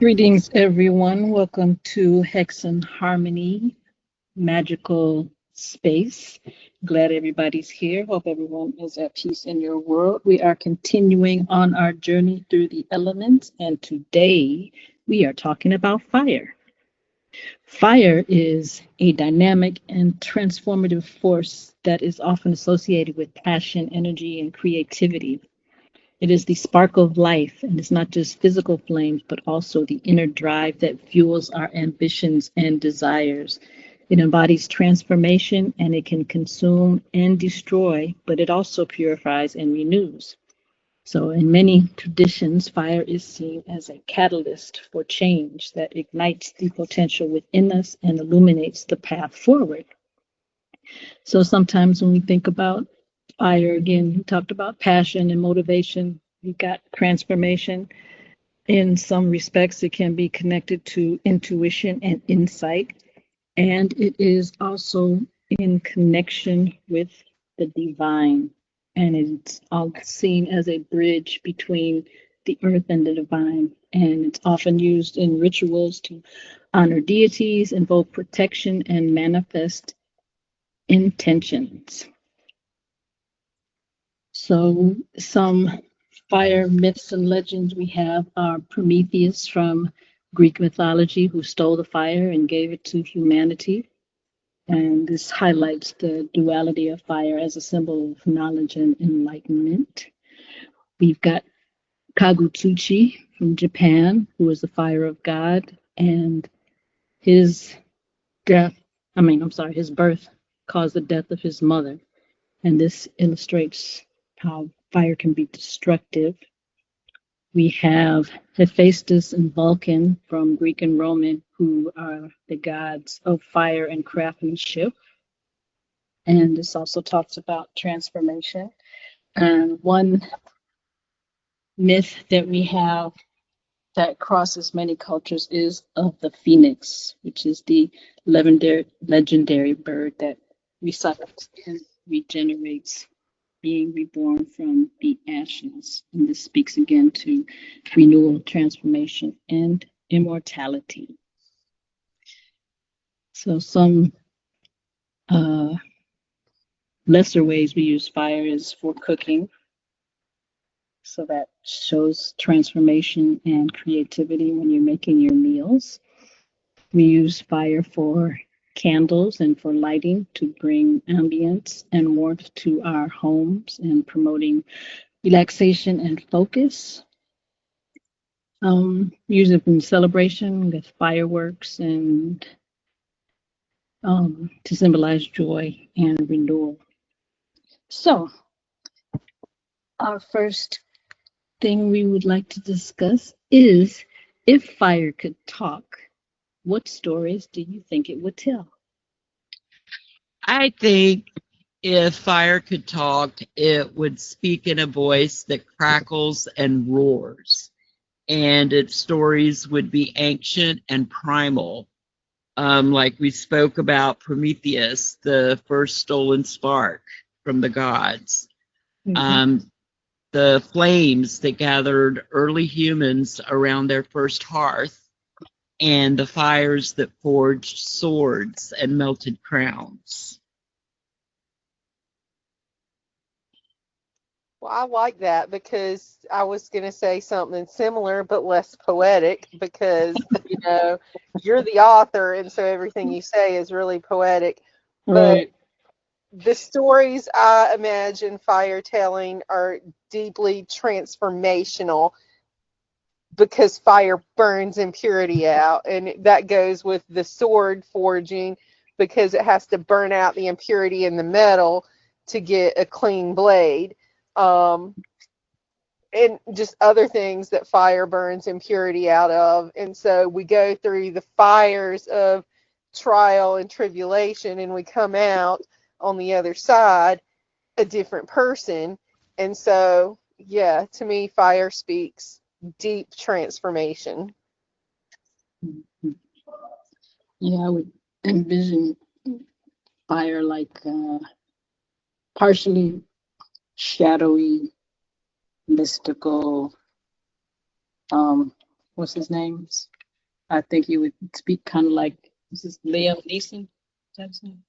Greetings, everyone. Welcome to Hex and Harmony Magical Space. Glad everybody's here. Hope everyone is at peace in your world. We are continuing on our journey through the elements, and today we are talking about fire. Fire is a dynamic and transformative force that is often associated with passion, energy, and creativity. It is the spark of life, and it's not just physical flames, but also the inner drive that fuels our ambitions and desires. It embodies transformation and it can consume and destroy, but it also purifies and renews. So, in many traditions, fire is seen as a catalyst for change that ignites the potential within us and illuminates the path forward. So, sometimes when we think about fire, again, we talked about passion and motivation. You got transformation. In some respects, it can be connected to intuition and insight, and it is also in connection with the divine. And it's all seen as a bridge between the earth and the divine. And it's often used in rituals to honor deities, invoke protection, and manifest intentions. So, some fire myths and legends we have are Prometheus from Greek mythology, who stole the fire and gave it to humanity. And this highlights the duality of fire as a symbol of knowledge and enlightenment. We've got Kagutsuchi from Japan, who is the fire of God, and his his birth caused the death of his mother. And this illustrates how fire can be destructive. We have Hephaestus and Vulcan from Greek and Roman, who are the gods of fire and craftsmanship. And this also talks about transformation. And one myth that we have that crosses many cultures is of the phoenix, which is the legendary bird that recycles and regenerates, being reborn from the ashes. And this speaks again to renewal, transformation, and immortality. So some lesser ways we use fire is for cooking. So that shows transformation and creativity when you're making your meals. We use fire for candles and for lighting to bring ambience and warmth to our homes and promoting relaxation and focus. Use it in celebration with fireworks and to symbolize joy and renewal. So, our first thing we would like to discuss is, if fire could talk, what stories do you think it would tell? I think if fire could talk, it would speak in a voice that crackles and roars, and its stories would be ancient and primal. Like we spoke about Prometheus, the first stolen spark from the gods. The flames that gathered early humans around their first hearth, and the fires that forged swords and melted crowns. Well, I like that because I was going to say something similar but less poetic because, you're the author and so everything you say is really poetic. But the stories I imagine fire telling are deeply transformational because fire burns impurity out. And that goes with the sword forging because it has to burn out the impurity in the metal to get a clean blade. And just other things that fire burns impurity out of. And so we go through the fires of trial and tribulation and we come out on the other side a different person. And so, yeah, to me, fire speaks deep transformation. Yeah, I would envision fire like partially shadowy, mystical, what's his name? I think you would speak kind of like, this is Liam Neeson. That's him.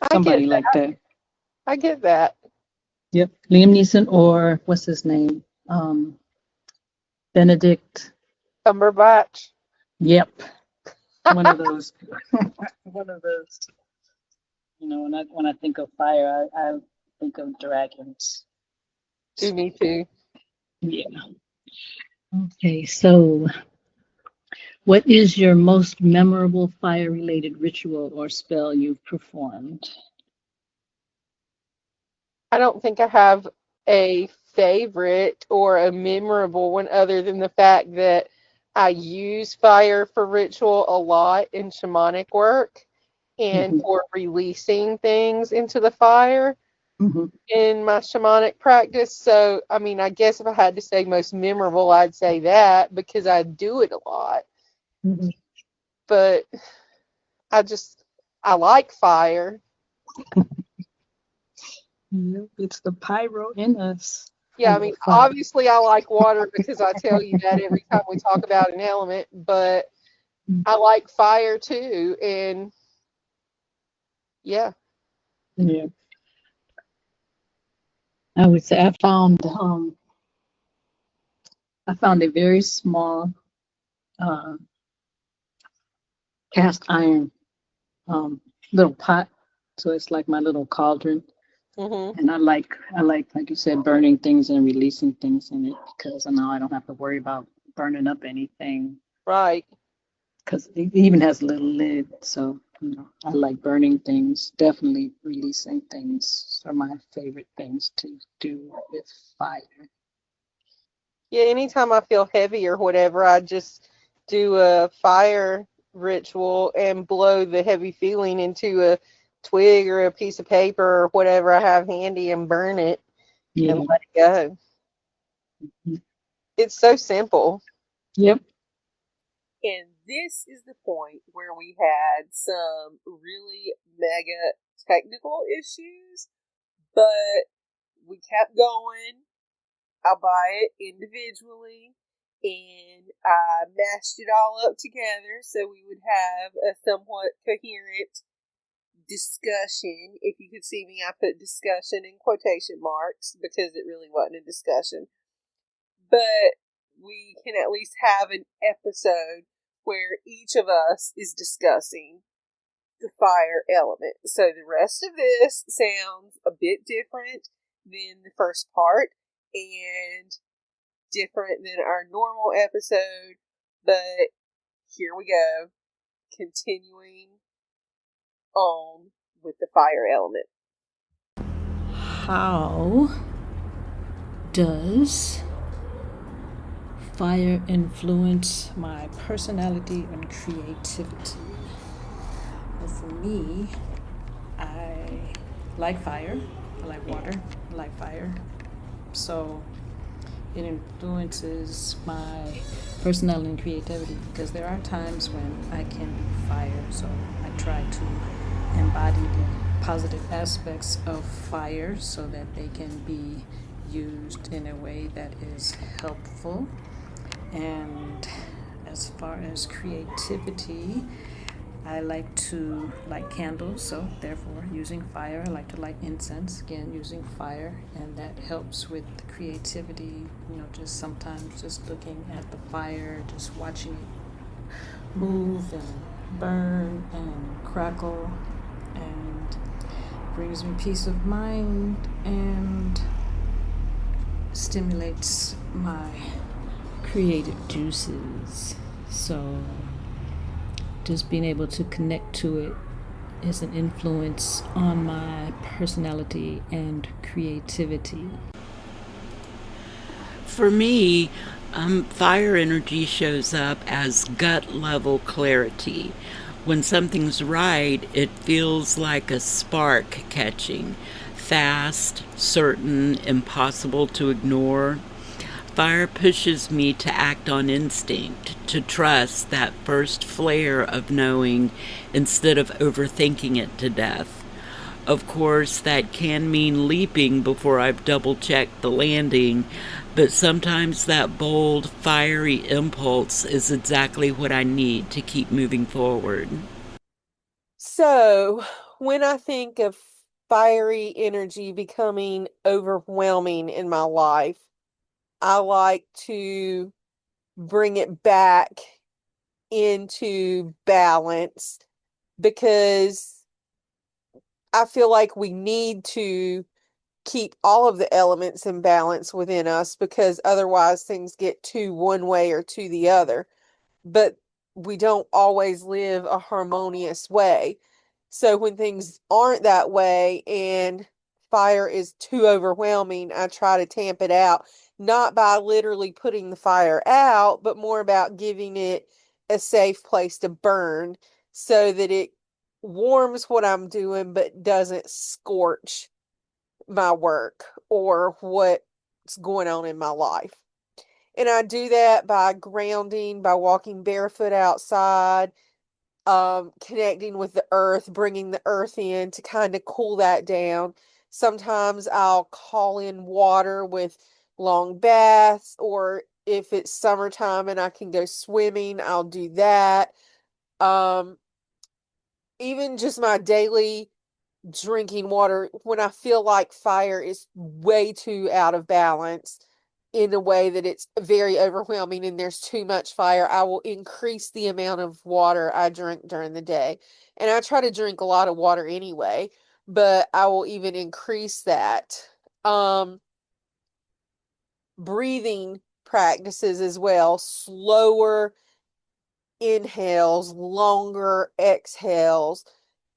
I get Somebody like that. I get that. Yep. Liam Neeson, or what's his name? Benedict. Cumberbatch. Yep. One of those. One of those. When I think of fire, I think of dragons. Me too. Yeah. Okay, so what is your most memorable fire-related ritual or spell you've performed? I don't think I have a favorite or a memorable one other than the fact that I use fire for ritual a lot in shamanic work and Mhm, for releasing things into the fire mhm, in my shamanic practice. So, I mean, I guess if I had to say most memorable, I'd say that because I do it a lot. mhm. But I like fire. Yep, it's the pyro in us. Yeah, I mean, Fire. obviously I like water because I tell you that every time we talk about an element, but I like fire too. And yeah, Yeah. I would say I found a very small uh, cast iron little pot, so it's like my little cauldron. hmm And like you said, burning things and releasing things in it because now I don't have to worry about burning up anything right. because it even has a little lid. So, I like burning things. Definitely releasing things are my favorite things to do with fire. Yeah, anytime I feel heavy or whatever, I just do a fire ritual and blow the heavy feeling into a twig or a piece of paper or whatever I have handy and burn it and Yeah. let it go. It's so simple. Yep. And this is the point where we had some really mega technical issues, but we kept going. I buy it individually and I mashed it all up together so we would have a somewhat coherent discussion. If you could see me, I put discussion in quotation marks because it really wasn't a discussion. But we can at least have an episode where each of us is discussing the fire element. So the rest of this sounds a bit different than the first part and different than our normal episode, but here we go, continuing on with the fire element. How does fire influence my personality and creativity? Well, for me, I like fire. I like water. I like fire. So it influences my personality and creativity because there are times when I can be fire. So I try to embody the positive aspects of fire so that they can be used in a way that is helpful. And as far as creativity, I like to light candles, so therefore using fire. I like to light incense, again using fire, and that helps with the creativity. Just sometimes just looking at the fire, just watching it move and burn and crackle, and brings me peace of mind and stimulates my creative juices. So just being able to connect to it is an influence on my personality and creativity. For me, fire energy shows up as gut level clarity. When something's right, it feels like a spark catching, fast, certain, impossible to ignore. Fire pushes me to act on instinct, to trust that first flare of knowing instead of overthinking it to death. Of course, that can mean leaping before I've double checked the landing, but sometimes that bold, fiery impulse is exactly what I need to keep moving forward. So, when I think of fiery energy becoming overwhelming in my life, I like to bring it back into balance because I feel like we need to keep all of the elements in balance within us because otherwise things get too one way or to the other. But we don't always live a harmonious way. So when things aren't that way and fire is too overwhelming, I try to tamp it out, not by literally putting the fire out, but more about giving it a safe place to burn so that it warms what I'm doing but doesn't scorch my work or what's going on in my life. And I do that by grounding, by walking barefoot outside, connecting with the earth, bringing the earth in to kind of cool that down. Sometimes I'll call in water with long baths, or if it's summertime and I can go swimming, I'll do that. Um, Even just my daily drinking water, when I feel like fire is way too out of balance in a way that it's very overwhelming and there's too much fire, I will increase the amount of water I drink during the day. And I try to drink a lot of water anyway, but I will even increase that. Um, Breathing practices as well, slower inhales, longer exhales,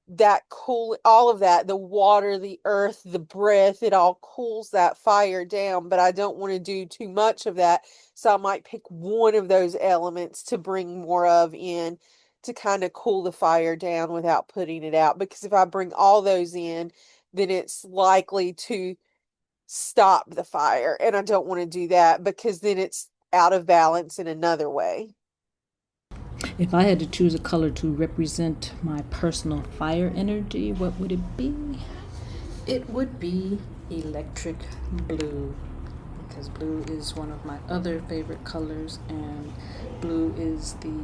that cool, all of that, the water, the earth, the breath, it all cools that fire down, but I don't want to do too much of that. So I might pick one of those elements to bring more of in to kind of cool the fire down without putting it out. Because if I bring all those in, then it's likely to stop the fire. And I don't want to do that because then it's out of balance in another way. If I had to choose a color to represent my personal fire energy, what would it be? It would be electric blue, because blue is one of my other favorite colors, and blue is the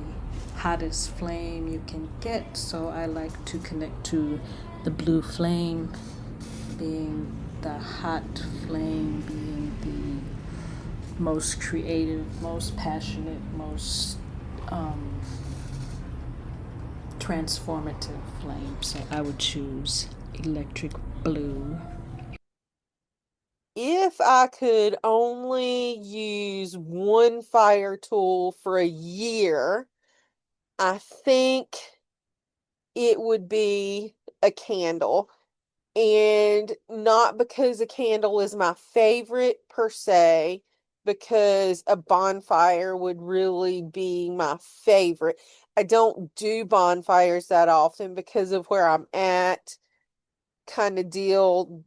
hottest flame you can get. So I like to connect to the blue flame being the hot flame, being the most creative, most passionate, most transformative flame. So I would choose electric blue. If I could only use one fire tool for a year, I think it would be a candle. And not because a candle is my favorite per se, because a bonfire would really be my favorite. I don't do bonfires that often because of where I'm at, kind of deal.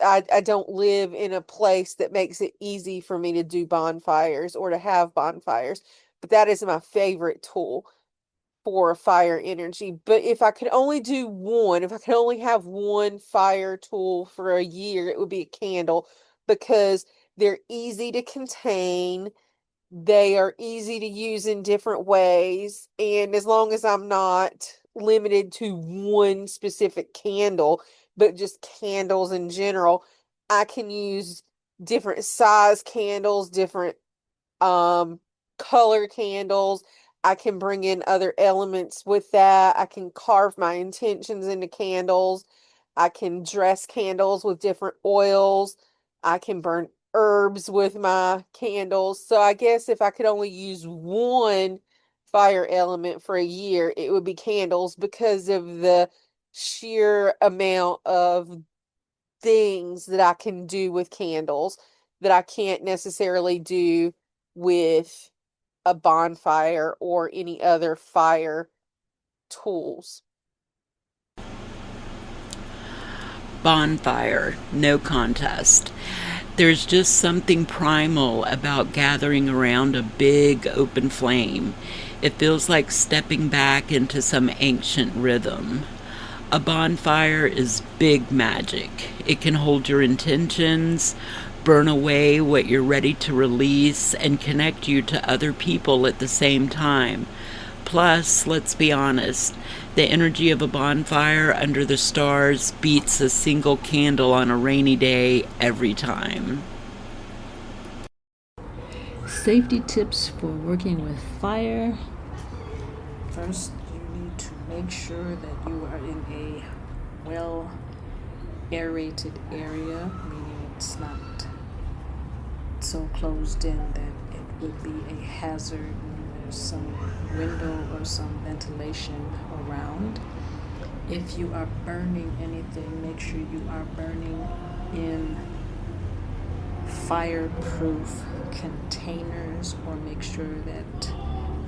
I don't live in a place that makes it easy for me to do bonfires or to have bonfires, but that is my favorite tool for fire energy. But if I could only do one, if I could only have one fire tool for a year, it would be a candle because they're easy to contain. They are easy to use in different ways. And as long as I'm not limited to one specific candle, but just candles in general, I can use different size candles, different color candles. I can bring in other elements with that. I can carve my intentions into candles. I can dress candles with different oils. I can burn herbs with my candles. So I guess if I could only use one fire element for a year, it would be candles because of the sheer amount of things that I can do with candles that I can't necessarily do with a bonfire or any other fire tools. Bonfire, no contest. There's just something primal about gathering around a big open flame. It feels like stepping back into some ancient rhythm. A bonfire is big magic. It can hold your intentions, burn away what you're ready to release, and connect you to other people at the same time. Plus, let's be honest, the energy of a bonfire under the stars beats a single candle on a rainy day every time. Safety tips for working with fire. First, you need to make sure that you are in a well aerated area, meaning it's not so closed in that it would be a hazard when there's some window or some ventilation around. If you are burning anything, make sure you are burning in fireproof containers, or make sure that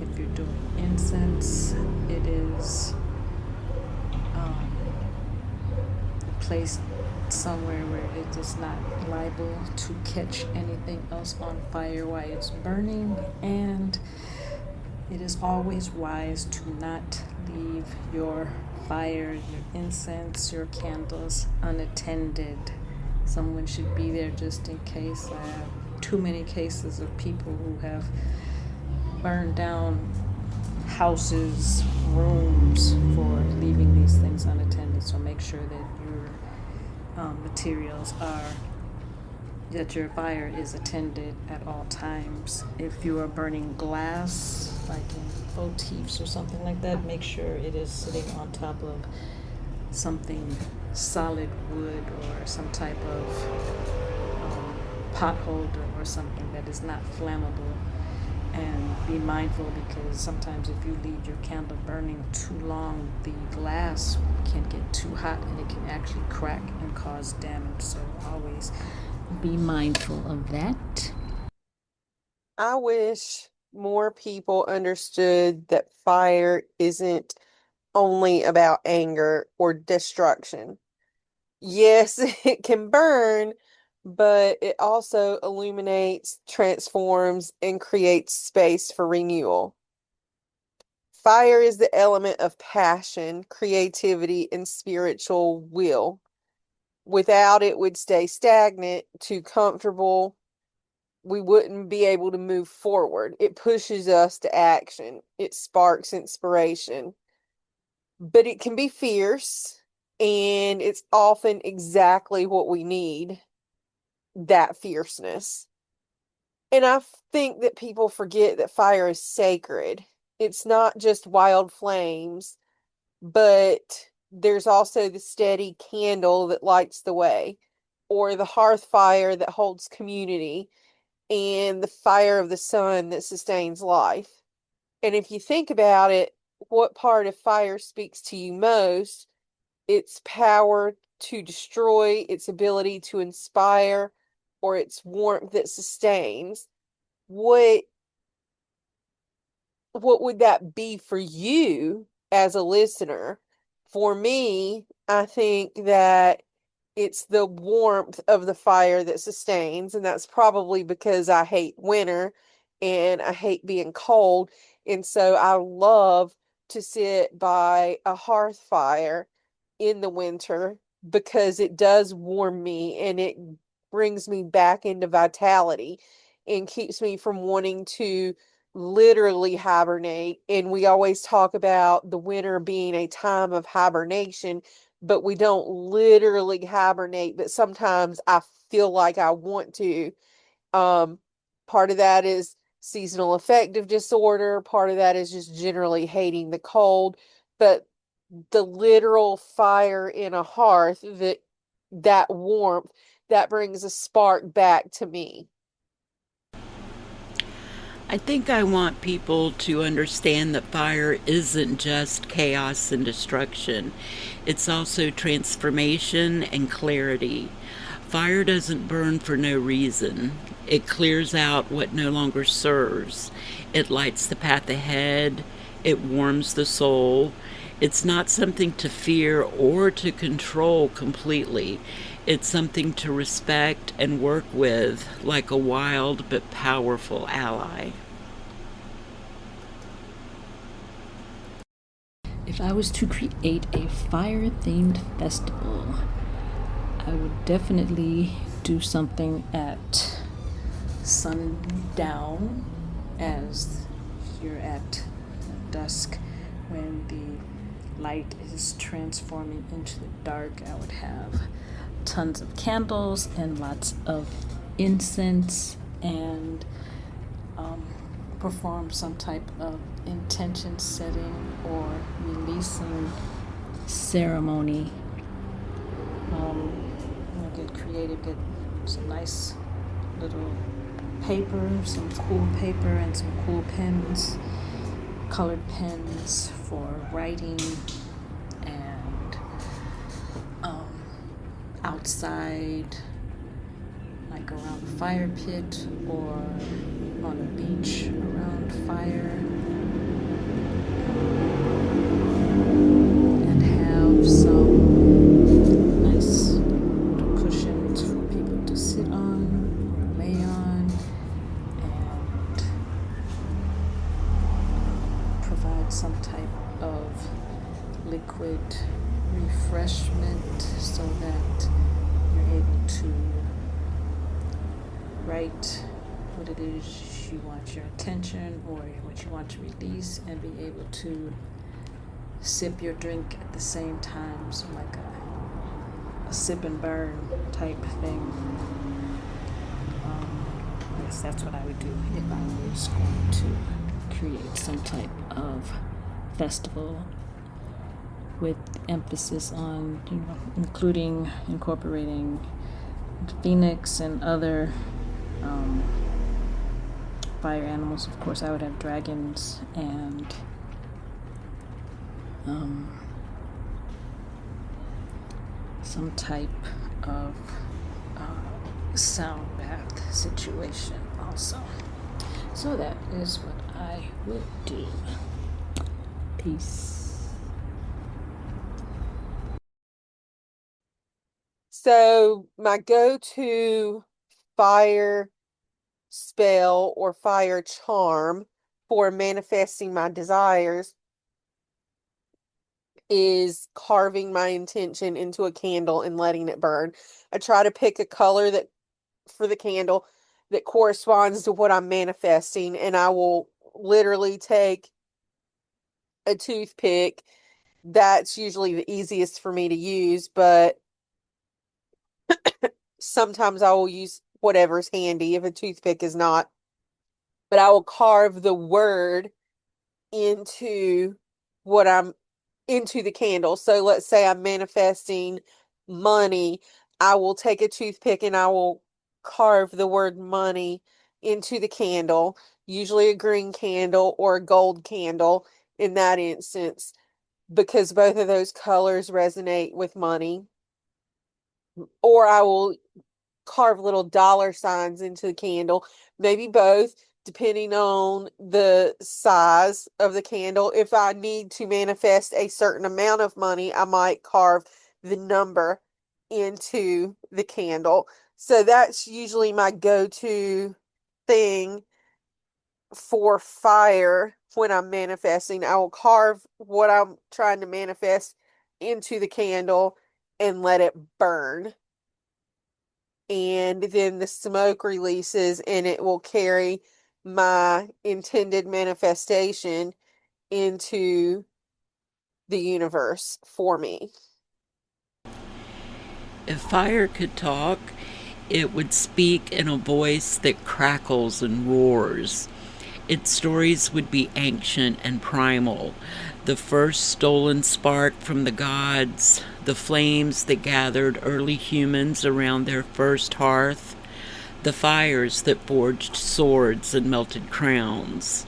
if you're doing incense, it is placed somewhere where it is not liable to catch anything else on fire while it's burning. And it is always wise to not leave your fire, your incense, your candles unattended. Someone should be there just in case. I have too many cases of people who have burned down houses, rooms for leaving these things unattended. So make sure that your materials are, that your fire is attended at all times. If you are burning glass, like in motifs or something like that, make sure it is sitting on top of something solid wood or some type of pot holder or something that is not flammable. And be mindful, because sometimes if you leave your candle burning too long, the glass can get too hot and it can actually crack and cause damage. So always be mindful of that. I wish more people understood that fire isn't only about anger or destruction. Yes, it can burn, but it also illuminates, transforms, and creates space for renewal. Fire is the element of passion, creativity, and spiritual will. Without it, we'd stay stagnant, too comfortable. We wouldn't be able to move forward. It pushes us to action. It sparks inspiration. But it can be fierce, and it's often exactly what we need, that fierceness. And I think that people forget that fire is sacred. It's not just wild flames, but there's also the steady candle that lights the way, or the hearth fire that holds community, and the fire of the sun that sustains life. And if you think about it, what part of fire speaks to you most? Its power to destroy, its ability to inspire, or its warmth that sustains. What would that be for you as a listener? For me, I think that it's the warmth of the fire that sustains, and that's probably because I hate winter and I hate being cold. And so I love to sit by a hearth fire in the winter, because it does warm me and it brings me back into vitality and keeps me from wanting to literally hibernate. And we always talk about the winter being a time of hibernation, but we don't literally hibernate. But sometimes I feel like I want to. Part of that is seasonal affective disorder. Part of that is just generally hating the cold. But the literal fire in a hearth, that warmth, that brings a spark back to me. I think I want people to understand that fire isn't just chaos and destruction. It's also transformation and clarity. Fire doesn't burn for no reason. It clears out what no longer serves. It lights the path ahead. It warms the soul. It's not something to fear or to control completely. It's something to respect and work with like a wild but powerful ally. If I was to create a fire-themed festival, I would definitely do something at sundown, as you're at dusk when the light is transforming into the dark. I would have tons of candles and lots of incense, and perform some type of intention setting or releasing ceremony. Get creative, get some nice little paper, some cool paper, and some cool pens, colored pens for writing, and outside, like around a fire pit or on a beach around fire, and have some nice cushions for people to sit on or lay on, and provide some type of liquid refreshment so that you're able to write what it is you want your attention or what you want to release, and be able to sip your drink at the same time, so like a sip and burn type thing. I guess that's what I would do if I was going to create some type of festival with emphasis on, incorporating phoenix and other fire animals. Of course, I would have dragons and some type of sound bath situation also. So that is what I would do. Peace. So my go-to fire spell or fire charm for manifesting my desires is carving my intention into a candle and letting it burn. I try to pick a color that for the candle that corresponds to what I'm manifesting, and I will literally take a toothpick. That's usually the easiest for me to use, but sometimes I will use whatever's handy if a toothpick is not. But I will carve the word into the candle. So let's say I'm manifesting money. I will take a toothpick and I will carve the word money into the candle, usually a green candle or a gold candle in that instance, because both of those colors resonate with money. Or I will carve little dollar signs into the candle, maybe both, depending on the size of the candle. If I need to manifest a certain amount of money, I might carve the number into the candle. So that's usually my go-to thing for fire when I'm manifesting. I will carve what I'm trying to manifest into the candle and let it burn. And then the smoke releases and it will carry my intended manifestation into the universe for me. If fire could talk, it would speak in a voice that crackles and roars. Its stories would be ancient and primal. The first stolen spark from the gods, the flames that gathered early humans around their first hearth, the fires that forged swords and melted crowns.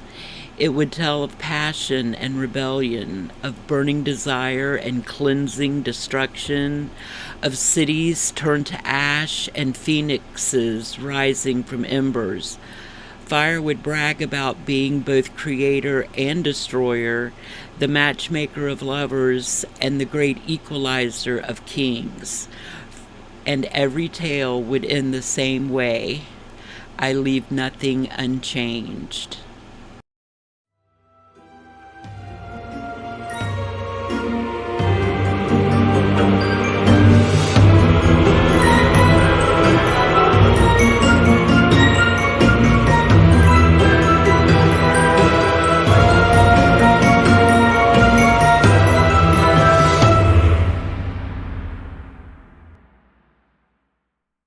It would tell of passion and rebellion, of burning desire and cleansing destruction, of cities turned to ash and phoenixes rising from embers. Fire would brag about being both creator and destroyer, the matchmaker of lovers, and the great equalizer of kings. And every tale would end the same way: I leave nothing unchanged.